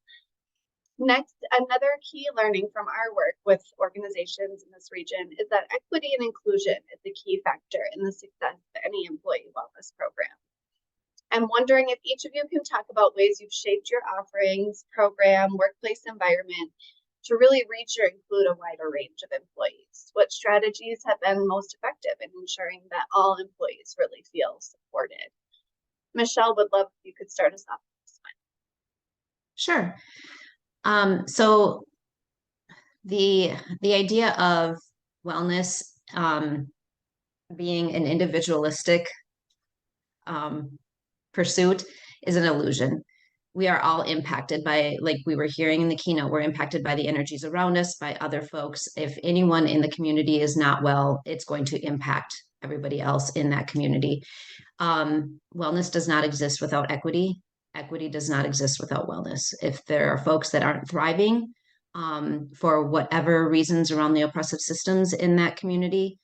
Next, another key learning from our work with organizations in this region is that equity and inclusion is the key factor in the success of any employee wellness program. I'm wondering if each of you can talk about ways you've shaped your offerings, program, workplace environment to really reach or include a wider range of employees. What strategies have been most effective in ensuring that all employees really feel supported? Michelle, would love if you could start us off with this one. Sure. So the idea of wellness being an individualistic pursuit is an illusion. We are all impacted by, like we were hearing in the keynote, we're impacted by the energies around us, by other folks. If anyone in the community is not well, it's going to impact everybody else in that community. Wellness does not exist without equity. equity does not exist without wellness. If there are folks that aren't thriving for whatever reasons around the oppressive systems in that community,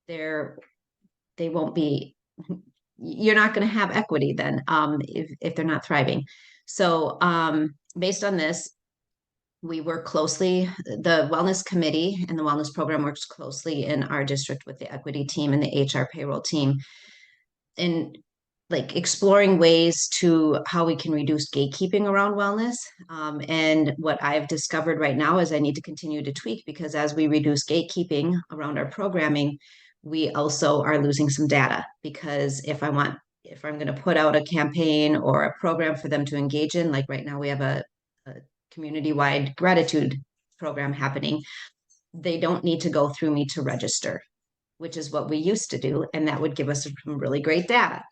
they won't be, you're not going to have equity then if they're not thriving. So based on this, we work closely, the wellness committee and the wellness program works closely in our district with the equity team and the HR payroll team in like exploring ways to how we can reduce gatekeeping around wellness. And what I've discovered right now is I need to continue to tweak, because as we reduce gatekeeping around our programming, we also are losing some data, because if I'm going to put out a campaign or a program for them to engage in, like right now we have a community-wide gratitude program happening, they don't need to go through me to register, which is what we used to do. And that would give us some really great data.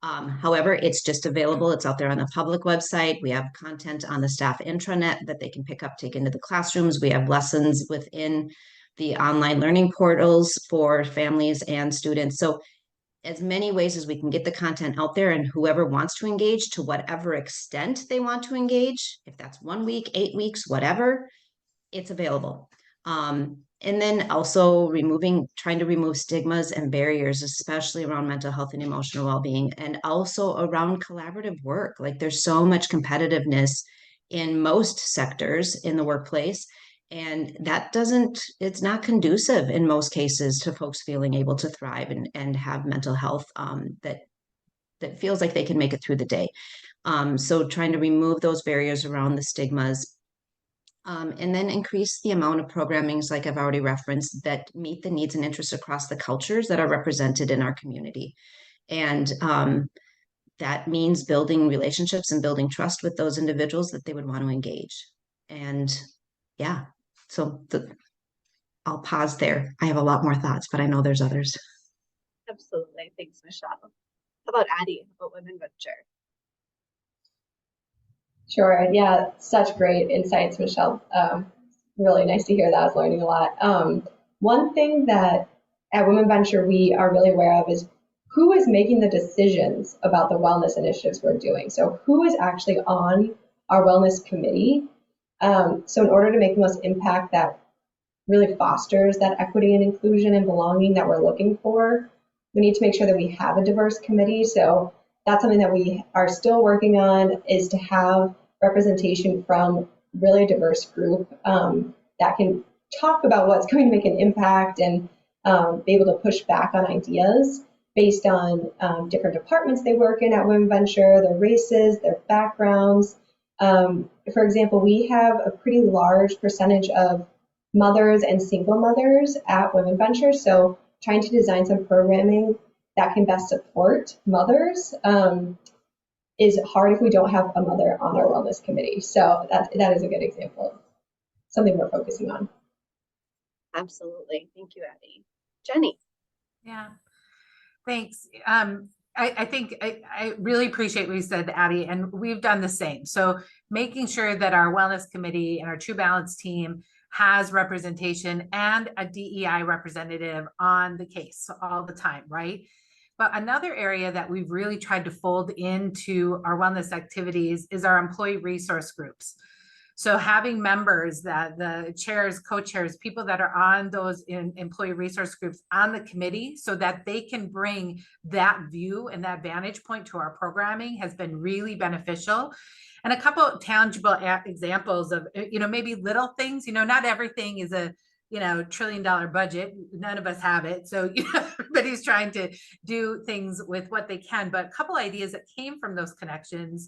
However, it's just available. It's out there on the public website. We have content on the staff intranet that they can pick up, take into the classrooms. We have lessons within the online learning portals for families and students. So as many ways as we can get the content out there, and whoever wants to engage, to whatever extent they want to engage, if that's 1 week, 8 weeks, whatever, it's available. And then also trying to remove stigmas and barriers, especially around mental health and emotional well-being, and also around collaborative work. Like there's so much competitiveness in most sectors in the workplace, and it's not conducive in most cases to folks feeling able to thrive and have mental health that feels like they can make it through the day. So trying to remove those barriers around the stigmas, and then increase the amount of programmings, like I've already referenced, that meet the needs and interests across the cultures that are represented in our community. And that means building relationships and building trust with those individuals that they would want to engage. And yeah, so I'll pause there. I have a lot more thoughts, but I know there's others. Absolutely. Thanks, Michelle. How about Addie? How about Women Venture? Sure. Yeah, such great insights, Michelle. Really nice to hear that. I was learning a lot. One thing that at Women Venture we are really aware of is who is making the decisions about the wellness initiatives we're doing. So who is actually on our wellness committee? So in order to make the most impact that really fosters that equity and inclusion and belonging that we're looking for, we need to make sure that we have a diverse committee. So that's something that we are still working on, is to have representation from really a diverse group that can talk about what's going to make an impact and be able to push back on ideas based on different departments they work in at Women Venture, their races, their backgrounds. For example, we have a pretty large percentage of mothers and single mothers at Women Venture. So trying to design some programming that can best support mothers is hard if we don't have a mother on our wellness committee. So that is a good example of something we're focusing on. Absolutely. Thank you, Addie. Jenny. Yeah, thanks. I think I really appreciate what you said, Addie, and we've done the same. So making sure that our wellness committee and our True Balance team has representation and a DEI representative on the case all the time, right? But another area that we've really tried to fold into our wellness activities is our employee resource groups. So having members, that the chairs, co-chairs, people that are on those employee resource groups on the committee, so that they can bring that view and that vantage point to our programming, has been really beneficial. And a couple of tangible examples of, maybe little things, not everything is a, $1 trillion budget. None of us have it. So, everybody's trying to do things with what they can. But a couple ideas that came from those connections: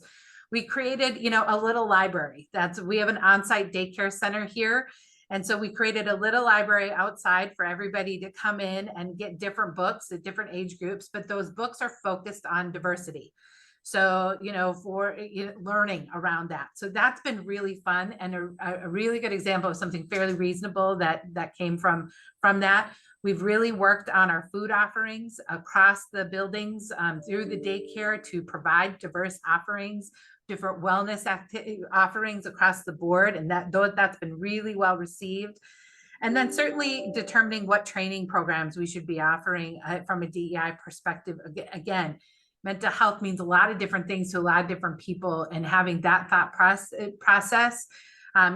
we created, a little library. We have an on-site daycare center here. And so we created a little library outside for everybody to come in and get different books at different age groups. But those books are focused on diversity. So, for learning around that. So that's been really fun, and a really good example of something fairly reasonable that came from that. We've really worked on our food offerings across the buildings through the daycare to provide diverse offerings, different wellness offerings across the board. And that's been really well received. And then certainly determining what training programs we should be offering from a DEI perspective. Again, mental health means a lot of different things to a lot of different people, and having that thought process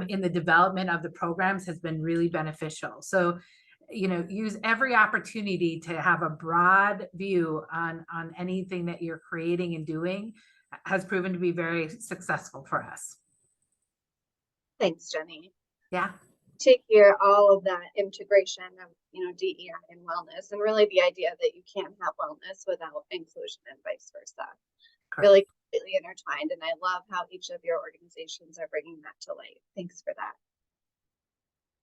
in the development of the programs has been really beneficial. So, use every opportunity to have a broad view on anything that you're creating and doing has proven to be very successful for us. Thanks, Jenny. Yeah. To hear all of that integration of, DEI and wellness, and really the idea that you can't have wellness without inclusion and vice versa. Correct. Really completely intertwined. And I love how each of your organizations are bringing that to light. Thanks for that.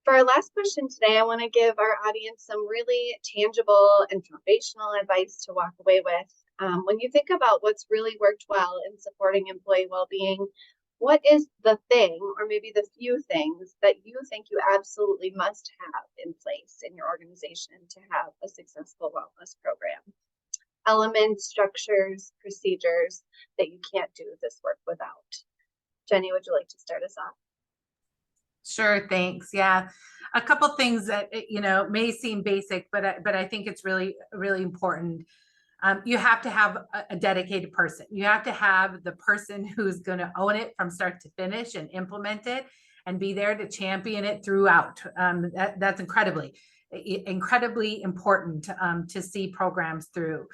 For our last question today, I want to give our audience some really tangible and foundational advice to walk away with. When you think about what's really worked well in supporting employee well-being, what is the thing, or maybe the few things, that you think you absolutely must have in place in your organization to have a successful wellness program? Elements, structures, procedures that you can't do this work without. Jenny, would you like to start us off? Sure, thanks. Yeah, a couple things that may seem basic, but I think it's really, really important. You have to have a dedicated person. You have to have the person who's going to own it from start to finish and implement it and be there to champion it throughout. That's incredibly important to see programs through.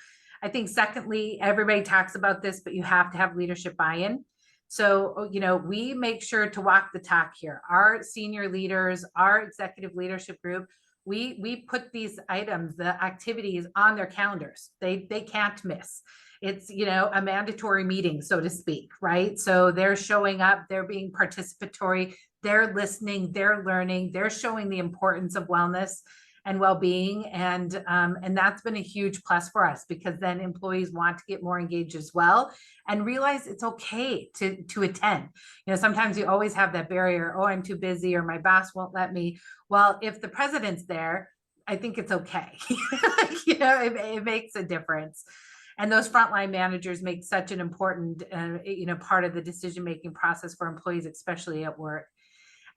I think secondly, everybody talks about this, but you have to have leadership buy-in. So, we make sure to walk the talk here. Our senior leaders, our executive leadership group, we put these items, the activities, on their calendars. They can't miss. It's, a mandatory meeting, so to speak, right? So they're showing up, they're being participatory, they're listening, they're learning, they're showing the importance of wellness and well-being, and that's been a huge plus for us, because then employees want to get more engaged as well and realize it's okay to attend. Sometimes you always have that barrier, oh, I'm too busy, or my boss won't let me. Well, if the president's there, I think it's okay. It makes a difference. And those frontline managers make such an important part of the decision-making process for employees, especially at work.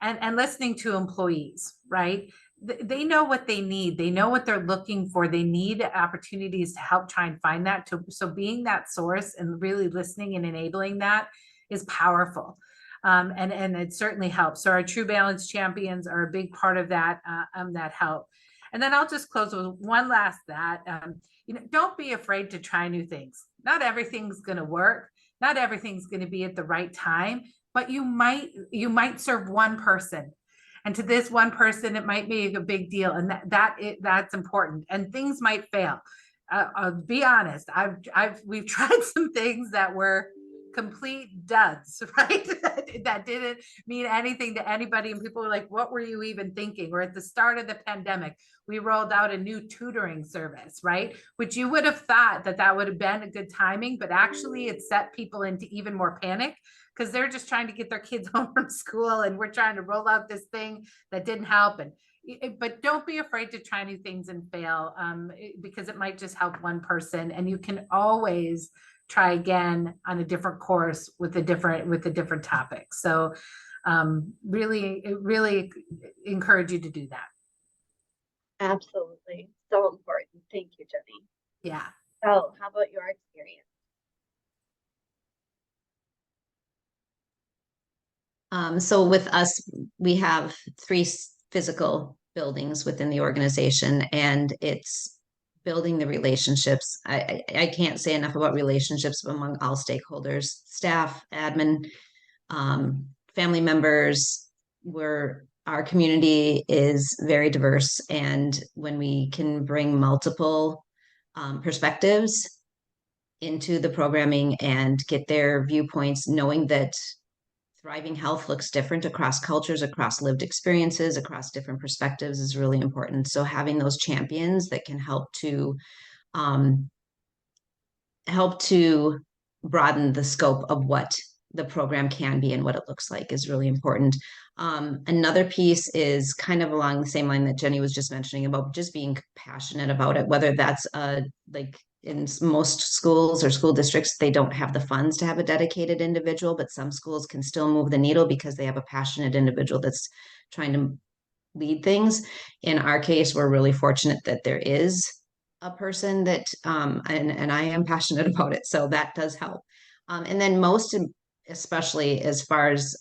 And listening to employees, right? They know what they need. They know what they're looking for. They need opportunities to help try and find that. So being that source and really listening and enabling that is powerful. And it certainly helps. So our True Balance champions are a big part of that help. And then I'll just close with one last don't be afraid to try new things. Not everything's going to work. Not everything's going to be at the right time, but you might serve one person. And to this one person, it might be a big deal, and that's important. And things might fail. I'll be honest. We've tried some things that were complete duds, right? that didn't mean anything to anybody, and people were like, "What were you even thinking?" Or at the start of the pandemic, we rolled out a new tutoring service, right? Which you would have thought that would have been a good timing, but actually, it set people into even more panic, because they're just trying to get their kids home from school, and we're trying to roll out this thing that didn't help. But don't be afraid to try new things and fail, because it might just help one person, and you can always try again on a different course with a different topic. So really encourage you to do that. Absolutely. So important. Thank you, Jenny. Yeah. So how about your experience? So with us, we have 3 physical buildings within the organization, and it's building the relationships. I can't say enough about relationships among all stakeholders, staff, admin, family members. Our community is very diverse, and when we can bring multiple perspectives into the programming and get their viewpoints, knowing that thriving health looks different across cultures, across lived experiences, across different perspectives is really important. So having those champions that can help to broaden the scope of what the program can be and what it looks like is really important. Another piece is kind of along the same line that Jenny was just mentioning about just being passionate about it, whether that's like in most schools or school districts, they don't have the funds to have a dedicated individual, but some schools can still move the needle because they have a passionate individual that's trying to lead things. In our case, we're really fortunate that there is a person that, and I am passionate about it, so that does help. And then especially as far as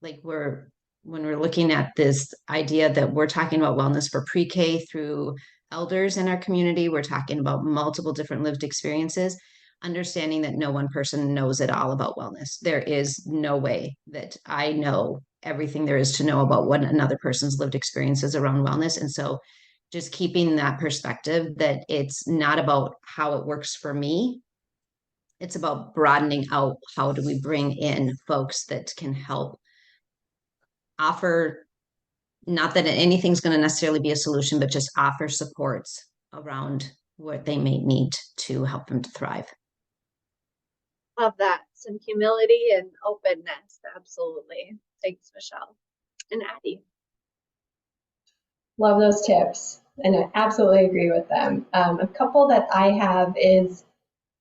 like when we're looking at this idea that we're talking about wellness for pre-K through elders in our community, we're talking about multiple different lived experiences, understanding that no one person knows it all about wellness. There is no way that I know everything there is to know about what another person's lived experiences around wellness. And so just keeping that perspective that it's not about how it works for me. It's about broadening out how do we bring in folks that can help offer, not that anything's going to necessarily be a solution, but just offer supports around what they may need to help them to thrive. Love that. Some humility and openness. Absolutely. Thanks, Michelle. And Addie. Love those tips, and I absolutely agree with them. A couple that I have is,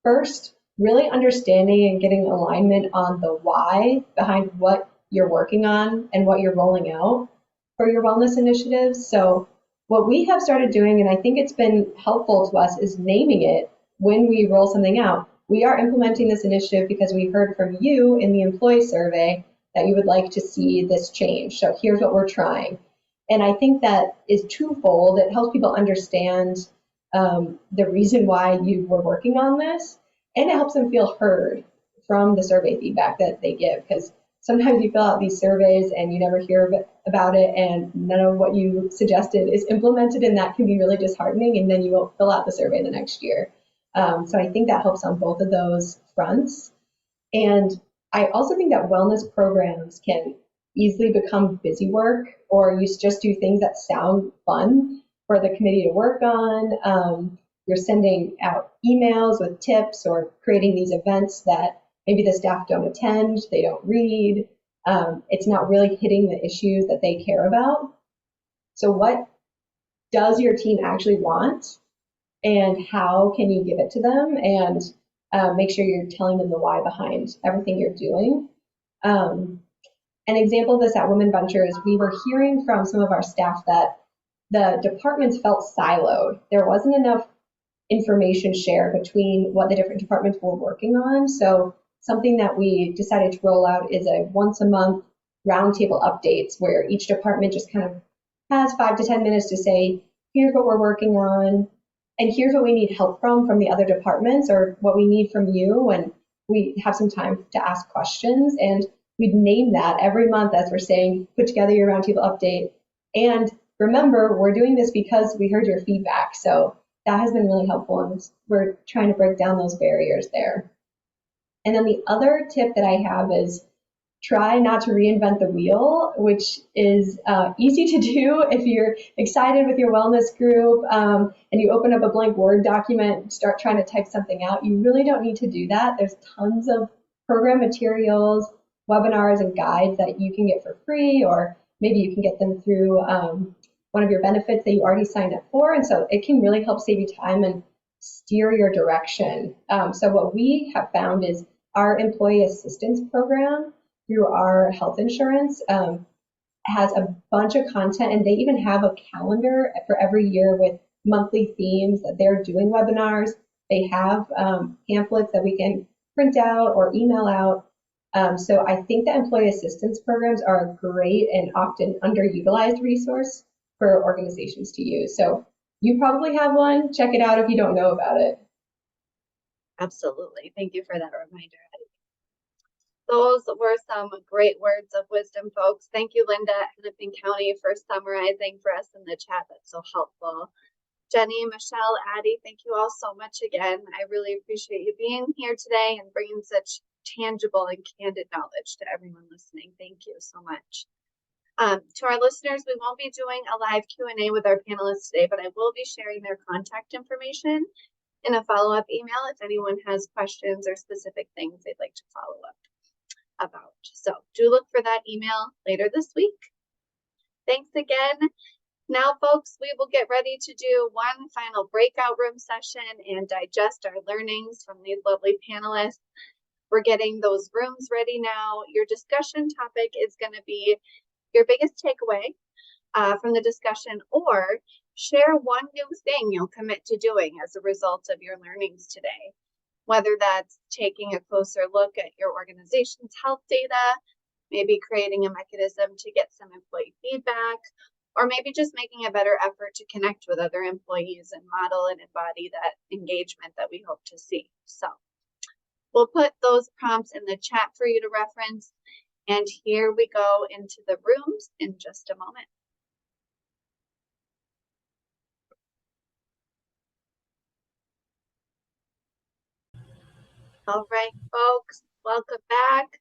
first, really understanding and getting alignment on the why behind what you're working on and what you're rolling out for your wellness initiatives. So what we have started doing, and I think it's been helpful to us, is naming it when we roll something out. We are implementing this initiative because we heard from you in the employee survey that you would like to see this change. So here's what we're trying. And I think that is twofold. It helps people understand the reason why you were working on this, and it helps them feel heard from the survey feedback that they give, because sometimes you fill out these surveys and you never hear about it, and none of what you suggested is implemented, and that can be really disheartening, and then you won't fill out the survey the next year. So I think that helps on both of those fronts. And I also think that wellness programs can easily become busy work, or you just do things that sound fun for the committee to work on. You're sending out emails with tips or creating these events that maybe the staff don't attend, they don't read. It's not really hitting the issues that they care about. So what does your team actually want, and how can you give it to them, and make sure you're telling them the why behind everything you're doing. An example of this at Women Venture is we were hearing from some of our staff that the departments felt siloed. There wasn't enough information shared between what the different departments were working on. So something that we decided to roll out is a once a month roundtable updates, where each department just kind of has 5 to 10 minutes to say, here's what we're working on, and here's what we need help from the other departments, or what we need from you, and we have some time to ask questions. And we'd name that every month as we're saying, put together your roundtable update. And remember, we're doing this because we heard your feedback. So that has been really helpful, and we're trying to break down those barriers there. And then the other tip that I have is try not to reinvent the wheel, which is easy to do if you're excited with your wellness group and you open up a blank Word document, start trying to type something out. You really don't need to do that. There's tons of program materials, webinars, and guides that you can get for free, or maybe you can get them through one of your benefits that you already signed up for. And so it can really help save you time and steer your direction. So what we have found is our employee assistance program through our health insurance has a bunch of content, and they even have a calendar for every year with monthly themes that they're doing webinars. They have pamphlets that we can print out or email out. So I think that employee assistance programs are a great and often underutilized resource for organizations to use. So you probably have one. Check it out if you don't know about it. Absolutely. Thank you for that reminder. Those were some great words of wisdom, folks. Thank you, Linda, Hennepin County, for summarizing for us in the chat. That's so helpful. Jenny, Michelle, Addie, thank you all so much again. I really appreciate you being here today and bringing such tangible and candid knowledge to everyone listening. Thank you so much. To our listeners, we won't be doing a live Q&A with our panelists today, but I will be sharing their contact information in a follow-up email if anyone has questions or specific things they'd like to follow up about. So do look for that email later this week. Thanks again. Now, folks, we will get ready to do one final breakout room session and digest our learnings from these lovely panelists. We're getting those rooms ready now. Your discussion topic is going to be your biggest takeaway from the discussion, or Share one new thing you'll commit to doing as a result of your learnings today, whether that's taking a closer look at your organization's health data, maybe creating a mechanism to get some employee feedback, or maybe just making a better effort to connect with other employees and model and embody that engagement that we hope to see. So we'll put those prompts in the chat for you to reference. And here we go into the rooms in just a moment. All right, folks, welcome back.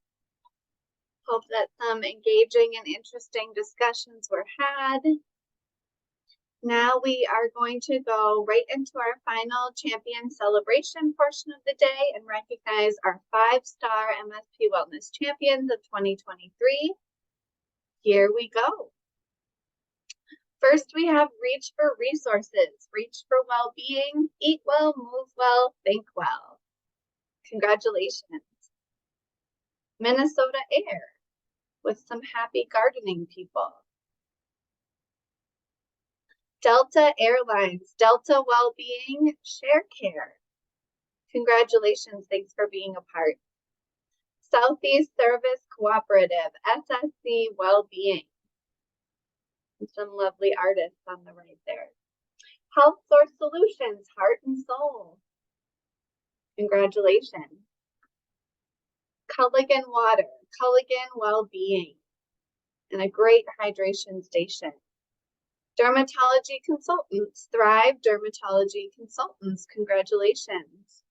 Hope that some engaging and interesting discussions were had. Now we are going to go right into our final champion celebration portion of the day and recognize our 5-star MSP Wellness Champions of 2023. Here we go. First, we have Reach for Resources, Reach for Well-Being, Eat Well, Move Well, Think Well. Congratulations. Minnesota Air, with some happy gardening people. Delta Airlines, Delta Wellbeing, Share Care. Congratulations, thanks for being a part. Southeast Service Cooperative, SSC Wellbeing. And some lovely artists on the right there. Health Source Solutions, Heart and Soul. Congratulations. Culligan Water, Culligan Wellbeing, and a great hydration station. Dermatology Consultants, Thrive Dermatology Consultants, congratulations.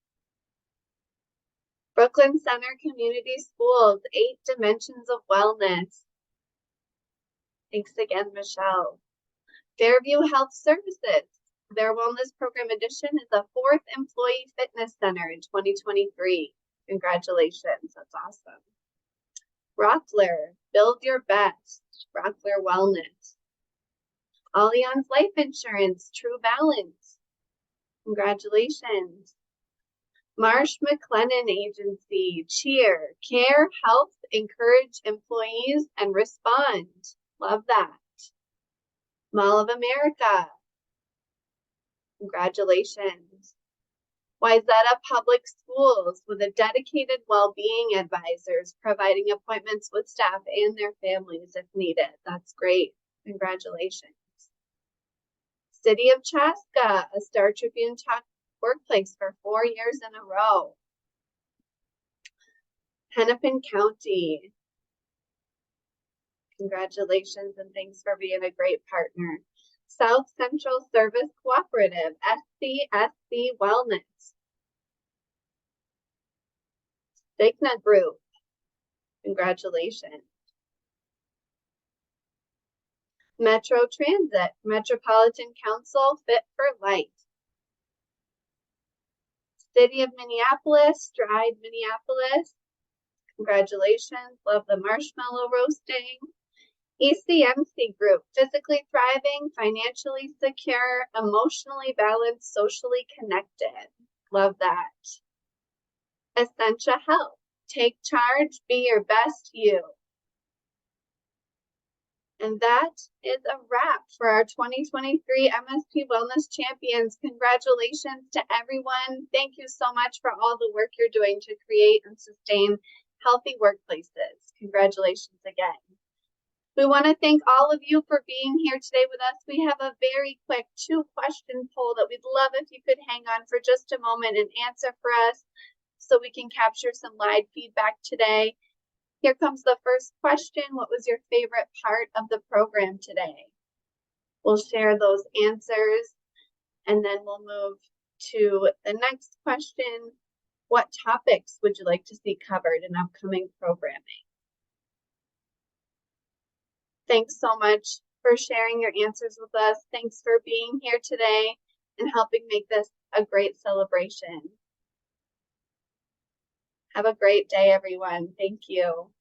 Brooklyn Center Community Schools, 8 Dimensions of Wellness. Thanks again, Michelle. Fairview Health Services, their Wellness Program Edition is the 4th Employee Fitness Center in 2023. Congratulations, that's awesome. Rockler, Build Your Best, Rockler Wellness. Allianz Life Insurance, True Balance. Congratulations. Marsh McLennan Agency, Cheer, Care, Health, Encourage Employees, and Respond. Love that. Mall of America. Congratulations. Wayzata Public Schools, with a dedicated well-being advisors providing appointments with staff and their families if needed. That's great. Congratulations. City of Chaska, a Star Tribune Talk workplace for 4 years in a row. Hennepin County. Congratulations and thanks for being a great partner. South Central Service Cooperative, SCSC Wellness. Cigna Group, congratulations. Metro Transit, Metropolitan Council, Fit for Light. City of Minneapolis, Stride Minneapolis, congratulations, love the marshmallow roasting. ECMC Group, physically thriving, financially secure, emotionally balanced, socially connected. Love that. Essentia Health, take charge, be your best you. And that is a wrap for our 2023 MSP Wellness Champions. Congratulations to everyone. Thank you so much for all the work you're doing to create and sustain healthy workplaces. Congratulations again. We want to thank all of you for being here today with us. We have a very quick 2-question poll that we'd love if you could hang on for just a moment and answer for us so we can capture some live feedback today. Here comes the first question. What was your favorite part of the program today? We'll share those answers and then we'll move to the next question. What topics would you like to see covered in upcoming programming? Thanks so much for sharing your answers with us. Thanks for being here today and helping make this a great celebration. Have a great day, everyone. Thank you.